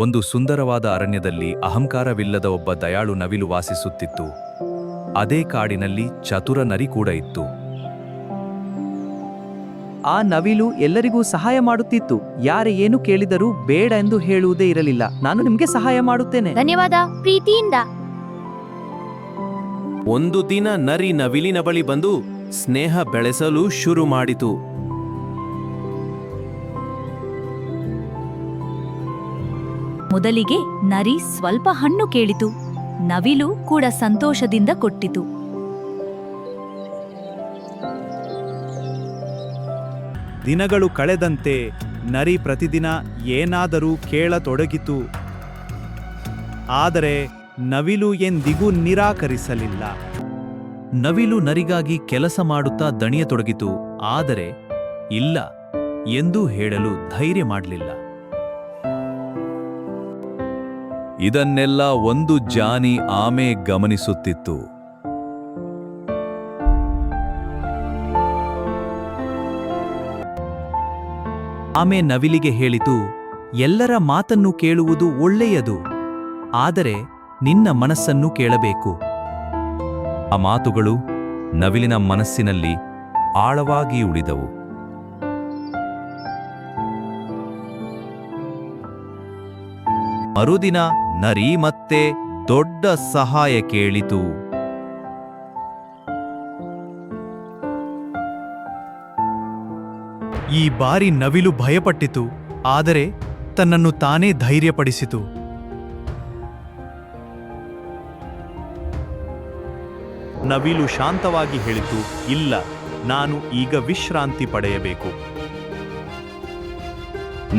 ಒಂದು ಸುಂದರವಾದ ಅರಣ್ಯದಲ್ಲಿ ಅಹಂಕಾರವಿಲ್ಲದ ಒಬ್ಬ ದಯಾಳು ನವಿಲು ವಾಸಿಸುತ್ತಿತ್ತು. ಅದೇ ಕಾಡಿನಲ್ಲಿ ಚತುರ ನರಿ ಕೂಡ ಇತ್ತು. ಆ ನವಿಲು ಎಲ್ಲರಿಗೂ ಸಹಾಯ ಮಾಡುತ್ತಿತ್ತು. ಯಾರೇ ಏನು ಕೇಳಿದರೂ ಬೇಡ ಎಂದು ಹೇಳುವುದೇ ಇರಲಿಲ್ಲ. ನಾನು ನಿಮಗೆ ಸಹಾಯ ಮಾಡುತ್ತೇನೆ. ಧನ್ಯವಾದ, ಪ್ರೀತಿಯಿಂದ. ಒಂದು ದಿನ ನರಿ ನವಿಲಿನ ಬಳಿ ಬಂದು ಸ್ನೇಹ ಬೆಳೆಸಲು ಶುರು ಮಾಡಿತು. ಮೊದಲಿಗೆ ನರಿ ಸ್ವಲ್ಪ ಹಣ್ಣು ಕೇಳಿತು. ನವಿಲು ಕೂಡ ಸಂತೋಷದಿಂದ ಕೊಟ್ಟಿತು. ದಿನಗಳು ಕಳೆದಂತೆ ನರಿ ಪ್ರತಿದಿನ ಏನಾದರೂ ಕೇಳತೊಡಗಿತು. ಆದರೆ ನವಿಲು ಎಂದಿಗೂ ನಿರಾಕರಿಸಲಿಲ್ಲ. ನವಿಲು ನರಿಗಾಗಿ ಕೆಲಸ ಮಾಡುತ್ತಾ ದಣಿಯತೊಡಗಿತು. ಆದರೆ ಇಲ್ಲ ಎಂದೂ ಹೇಳಲು ಧೈರ್ಯ ಮಾಡಲಿಲ್ಲ. ಇದನ್ನೆಲ್ಲ ಒಂದು ಜಾನಿ ಆಮೆ ಗಮನಿಸುತ್ತಿತ್ತು. ಆಮೆ ನವಿಲಿಗೆ ಹೇಳಿತು, ಎಲ್ಲರ ಮಾತನ್ನು ಕೇಳುವುದು ಒಳ್ಳೆಯದು, ಆದರೆ ನಿನ್ನ ಮನಸ್ಸನ್ನು ಕೇಳಬೇಕು. ಆ ಮಾತುಗಳು ನವಿಲಿನ ಮನಸ್ಸಿನಲ್ಲಿ ಆಳವಾಗಿ ಉಳಿದವು. ಮರುದಿನ ನರಿ ಮತ್ತೆ ದೊಡ್ಡ ಸಹಾಯ ಕೇಳಿತು. ಈ ಬಾರಿ ನವಿಲು ಭಯಪಟ್ಟಿತು, ಆದರೆ ತನ್ನನ್ನು ತಾನೇ ಧೈರ್ಯಪಡಿಸಿತು. ನವಿಲು ಶಾಂತವಾಗಿ ಹೇಳಿತು, ಇಲ್ಲ, ನಾನು ಈಗ ವಿಶ್ರಾಂತಿ ಪಡೆಯಬೇಕು.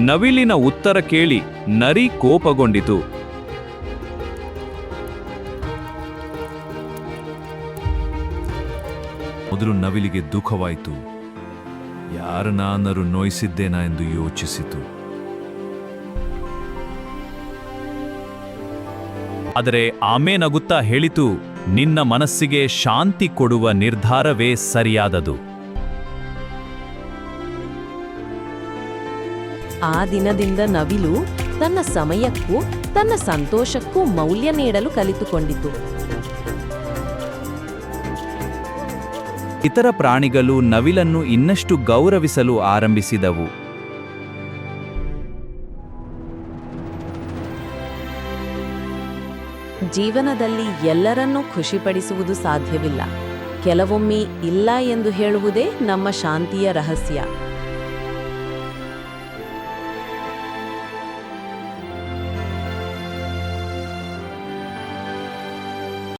ನವಿಲಿನ ಉತ್ತರ ಕೇಳಿ ನರಿ ಕೋಪಗೊಂಡಿತು. ಮೊದಲು ನವಿಲಿಗೆ ದುಃಖವಾಯಿತು. ಯಾರನ್ನಾದರೂ ನೋಯಿಸಿದ್ದೇನಾ ಎಂದು ಯೋಚಿಸಿತು. ಆದರೆ ಆಮೆ ನಗುತ್ತಾ ಹೇಳಿತು, ನಿನ್ನ ಮನಸ್ಸಿಗೆ ಶಾಂತಿ ಕೊಡುವ ನಿರ್ಧಾರವೇ ಸರಿಯಾದದು. ಆ ದಿನದಿಂದ ನವಿಲು ತನ್ನ ಸಮಯಕ್ಕೂ ತನ್ನ ಸಂತೋಷಕ್ಕೂ ಮೌಲ್ಯ ನೀಡಲು ಕಲಿತುಕೊಂಡಿತು. ಇತರ ಪ್ರಾಣಿಗಳು ನವಿಲನ್ನು ಇನ್ನಷ್ಟು ಗೌರವಿಸಲು ಆರಂಭಿಸಿದವು. ಜೀವನದಲ್ಲಿ ಎಲ್ಲರನ್ನೂ ಖುಷಿಪಡಿಸುವುದು ಸಾಧ್ಯವಿಲ್ಲ. ಕೆಲವೊಮ್ಮೆ ಇಲ್ಲ ಎಂದು ಹೇಳುವುದೇ ನಮ್ಮ ಶಾಂತಿಯ ರಹಸ್ಯ.